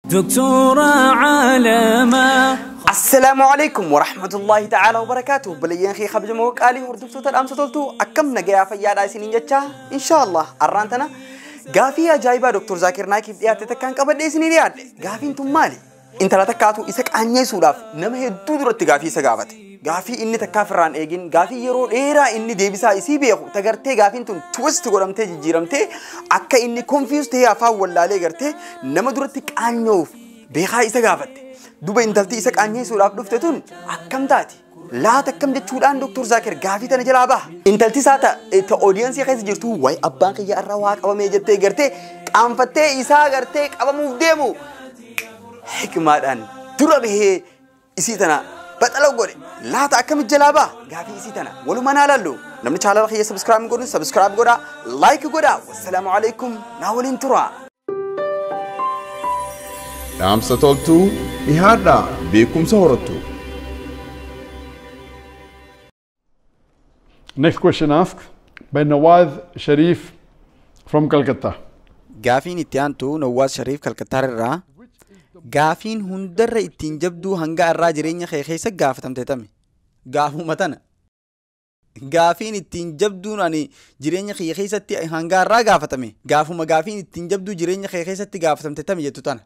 دكتورة عالمة. السلام عليكم ورحمة الله تعالى وبركاته. بليين خي خبج موكالي وردكتور الأمس تولتو أكم نجايا فيا سنين جتة إن شاء الله أرانتنا قافية جايبة دكتور زاكر نايك فيديات تكان قبل سنين ريال قافين تمالي Intala takkaatu isa qaanyeessuudhaaf nama hedduu duratti gaafii isa gaafate. Gaafii inni takkaafirraan eegin gaafii yeroo dheeraa inni deebisaa isii beeku tagartee gaafiin tun twist godhamtee jijjiiramtee akka inni confused ta'ee afaan wallaalee gartee nama duratti qaanyoof beekaa isa gaafatte. Duba intalti isa qaanyeessuudhaaf dhufte tun akkam taati? Laata akkam jechuudhaan Dr. Zakir gaafii tana jalaa baha. Intalti isaa ta audience keessa jirtu way abbaan kiyya irraa waa qabamee jettee gartee qaanfattee isaa gartee qabamuuf deemu. حكمة ترى به إسيتنا بتلو قولي لا تأكل الجلابة قافي إسيتنا ولو ما نالله نمني شغله خير سبسكرايب قولا لايك قولا والسلام عليكم ناولين ترى Dhaamsa Toltuu dhihaadha beekumsa horattu. Next question asked by Nawaz Sharif from Calcutta. قافين إتيانتو نواز شريف كالكتار الرا قافين هندر إتين جبدو هنگا الراجرين خيخيسا قافتم تتمي قافو متنا قافين إتين جبدو ناني جرين خيخيسا هنگا الرا قافتمي قافو ما قافين إتين جبدو جرين خيخيسا قافتم تتمي جتو تانا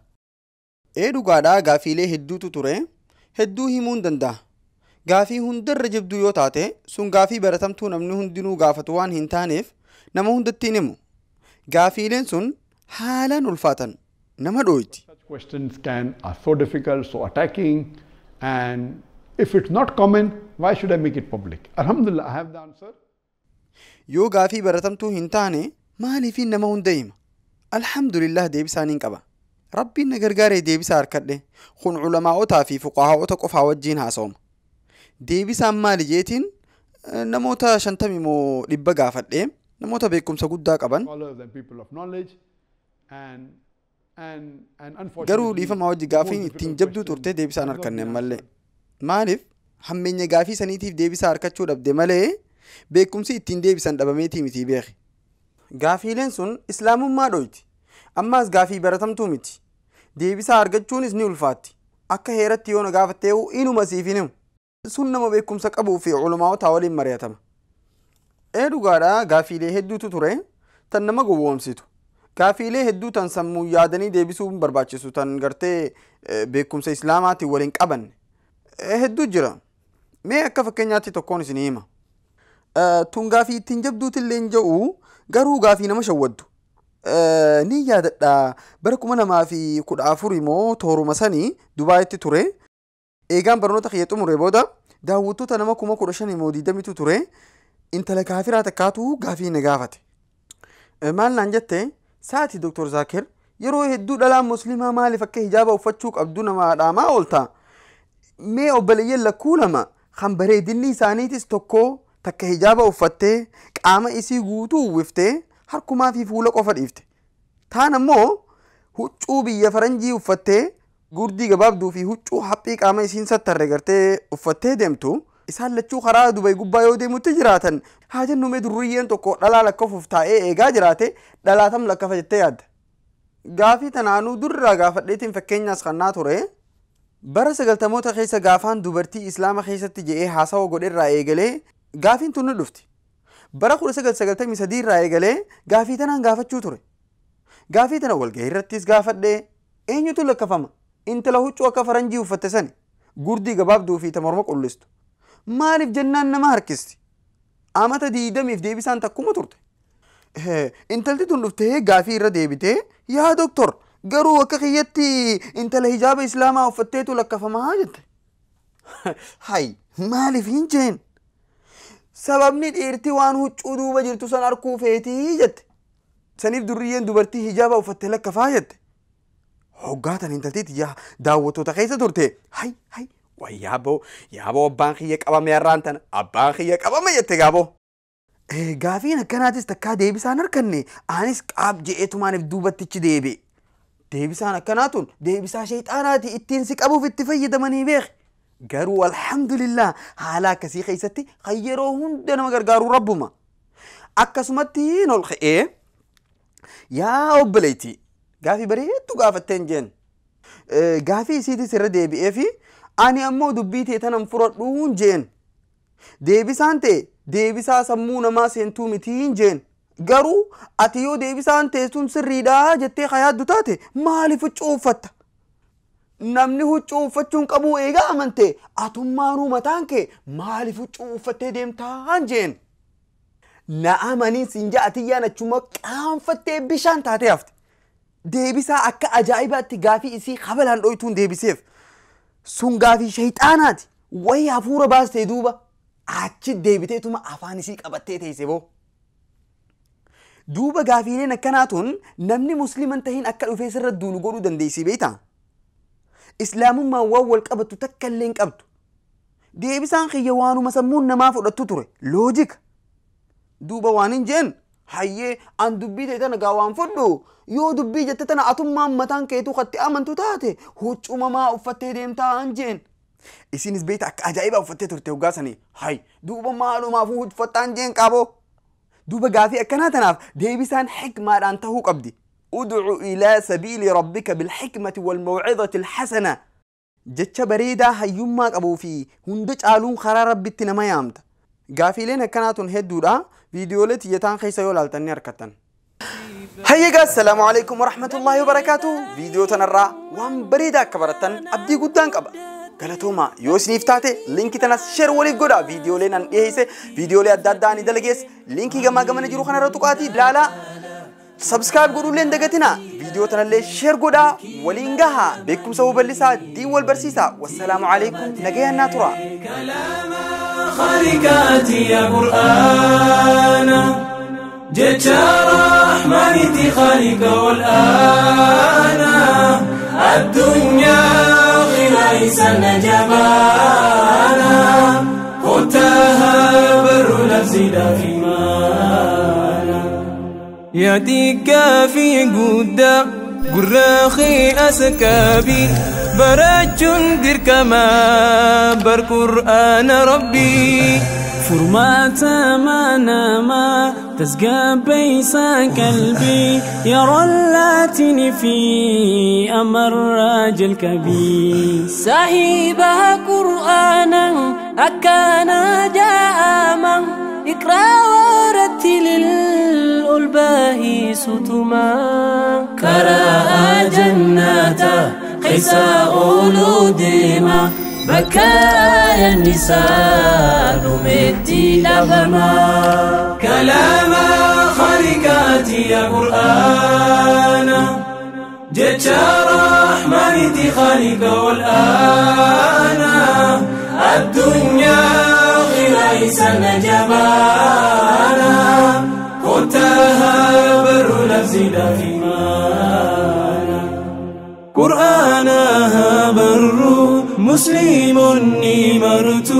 إيدو قادا قافيلي هدو تطوري هدو همون دندا قافي هندر جبدو يو تاتي سن قافي برتمتو نمنو هندنو قافتوان هنتانيف نمو هندتينمو قافيلين سن حالا الفاتن نما دويتي. Questions are so difficult, so attacking, and if it's not common, why should I make it public? Alhamdulillah, I have the answer. Yo gaafi baratamtu hintaane maaliifin nama hundayima. Alhamdulillah deebisaanin qaba. Rabbiin na gargaaree deebisa harkadhe kun ulamaa'otaa fi fuqahaa'ota qofaa wajjiin haasawama. Deebisaan maali jeetiin namoota 50 moo 100 gaafadhe namoota beekumsa guddaa qaban. Garuu dhiifama wajji gaafiin ittiin jabduu turtee deebisaan harkanne malee maaliif hammeenya gaafii saniitiif deebisaa harkachuu dhabde malee beekumsi ittiin deebisan dhabameetii miti beeki. Gaafiileen sun islaamummaa dhoyti ammaas gaafii baratamtuu miti deebisaa argachuunis ni ulfaatti akka heeratti yoo na gaafattee inuma siifin himu sun nama beekumsa qabuu fi ulamaa'otaa waliin mari'atama. Dhugaadhaa gaafiilee hedduutu ture tan nama gowwoomsitu. Gaafiilee hedduu tan sammuu yaadanii deebisuun barbaachisu tan gartee beekumsa islaamaatiin waliin qaban hedduu jira. Mee akka fakkeenyaatti tokkoon isin hima. Tun gaafii ittiin jabduutillee hin jedhu garuu gaafii nama shawwaddu. Ni yaadadha bara 2014 immoo tooruma sanii Dubaayitti ture. Eegaan barnoota kiyya xumure booda daawwattoota nama 15,000 immoo 20tu ture. Intala kaafiraa takkaatu gaafii na gaafate. Maal naan jettee Saati Dr. Zakir yeroo hedduu dhalaan muslimaa maaliif akka hijaaba uffachuu qabdu nama dhaamaa oolta. Mee obboleeyyan lakkuu lama kan bareedinni isaaniitis tokko takka hijaaba uffattee qaama isii guutuu uwwiftee harkumaa fi fuula qofa dhiifte. Taan ammoo huccuu biyya faranjii uffattee gurdii gabaabduu fi huccuu haphii qaama isiin sattarre gartee uffattee deemtu. Isaan lachuu karaa Dubai gubbaa yoo deemutti jiraatan haa jennu mee durriyyeen tokko dhalaa lakkafuuf taa'ee eegaa jiraate dhalaatam lakkafa jettee yaadda. Gaafii tanaanuu durraa gaafadheetiin fakkeenyaas kannaa ture bara 90moota keessa gaafaan dubartii islaama keessatti je'ee haasawa godherraa eegalee gaafiin tun nu dhufti. Bara 1993 irraa eegalee gaafii tanaan gaafachuu ture. Gaafii tana walgahii irrattis gaafadhee eenyutu lakkafama intala huccuu akka faranjii uffatte sani gurdii gabaabduu fi morma qullistu. Maaliif jennaan nama harkisti amata 20f deebisaan takkuma turte. Intalti tun dhuftee gaafii irra deebitee yaa doktor garuu akka kiyyatti intala hijaaba islaamaa uffatteetu lakkafamaa jette. Hay maaliif hin jeen sababni dhiirti waan huccuu duuba jirtu san arkuu feetii jette saniif durriyyeen dubartii hijaaba uffattee lakkafaa jette. Hoggaatan intaltiiti daawwattoota keessa turte hay Yaaboo abbaan kiyya qabame har'aan tana abbaan kiyya qabame jette gaaboo. Gaafiin akkanaatis takkaa deebisaan harkanne anis qaab je'eetumaaniif duubattichi deebi'e. Deebisaan akkanaatun deebisaa shayxaanaati ittiin si qabuuf itti fayyadamanii beeki. Garuu alhamdulillah haala akkasii keessatti kan yeroo hunda nama gargaaru rabbuma. Akkasumatti ol ka'ee yaa obboleetii gaafii bareedduu gaafatteen jeen. gaafii isiitii sirra deebi'ee fi ani ammoo dubbii tee tanan fudhadhuun jeen deebisaan ta'e deebisaa sammuu namaa seentuu mitiin jeen garuu ati yoo deebisaan teessuun sirriidhaa jettee hayaaddu taate maaliif huccuu uffatta namni huccuu uffachuun qabu eegaa amante atummaanuu mataan kee maaliif huccuu uffattee deemtaan jeen na amanii sinja atiyyaan achuma qaanfattee bishaan taatee hafte deebisaa akka ajaa'ibaatti gaafii isii habalaan dhoytuun deebiseef sun gaafii shayxaanaati wayi hafuura baastee duuba achi deebiteetuma afaan isii qabattee teesse boo duuba gaafiileen akkanaatuun namni musliman tahiin akka dhufee sirra duulu godhuu dandeessii beektaa islaamummaan waan wal qabattu takka illee hin qabdu deebisaan kiyya waanuma sammuun namaa fudhattu ture loojika duuba waan hin jeen hayyee an dubbii ta'e tana gaa waan fudhu yoo dubbii jette tana atummaan mataan keetuu katti amantu taate huccumamaa uffattee deemtaa an jeen isinis beekta akka ajaa'ibaa uffattee turte hoggaasanii hay duuba maalumaafuu uffattaan jeen qaaboo duuba gaafii akkanaa tanaaf deebisaan xikmaadhaan tahuu qabdi ud'u ilaa sabiili rabbika bilxikmati walmawcidati alxasana jecha bareedaa hayyummaa qabuu fi hunda caaluun karaa rabbitti nama yaamta gaafiileen akkanaatun hedduudha فيديوهات تيجان خيسة يولال تنير كتن هيا السلام عليكم ورحمة الله وبركاته فيديو تنرى وان بريدا كبرتن أبدي قدان كبا قالتوما يوسني فتاتي لينكي تناس شير وليف قدا فيديو لينان إيهيسي فيديو لي أداداني دلقيس لينكي قما قما نجرو خانا رتقاتي لا سبسكرايب قولوا لين دقتنا فيديو تنالي شير قدا ولينقاها بيكم سووا باللسا دي والبرسيسا والسلام عليكم نقيا الناترا خالقاتي يا قرآن جتا رحمتي خالق والآن الدنيا غير نجبانا خدتها بر نفسي دافمانا يديك في قدّا قراخي أسكابي برجون دركما برقرآن ربي فرماتا ما ناما تسقى بيسا قلبي يرى اللاتين في أمر راجل كبير صاحبها قرآنا أكانا جاءما اقرأ ورتل الألباهي ستما كراء جناتا قيسا أولو ديما بكايا النساء نمتي لبما كلام خالقاتي يا قرآن جتا رحمتي خالق والآن الدنيا غير نجبانا خدتها بر نفسي دافمانا قرآنها بر مسلم نمرت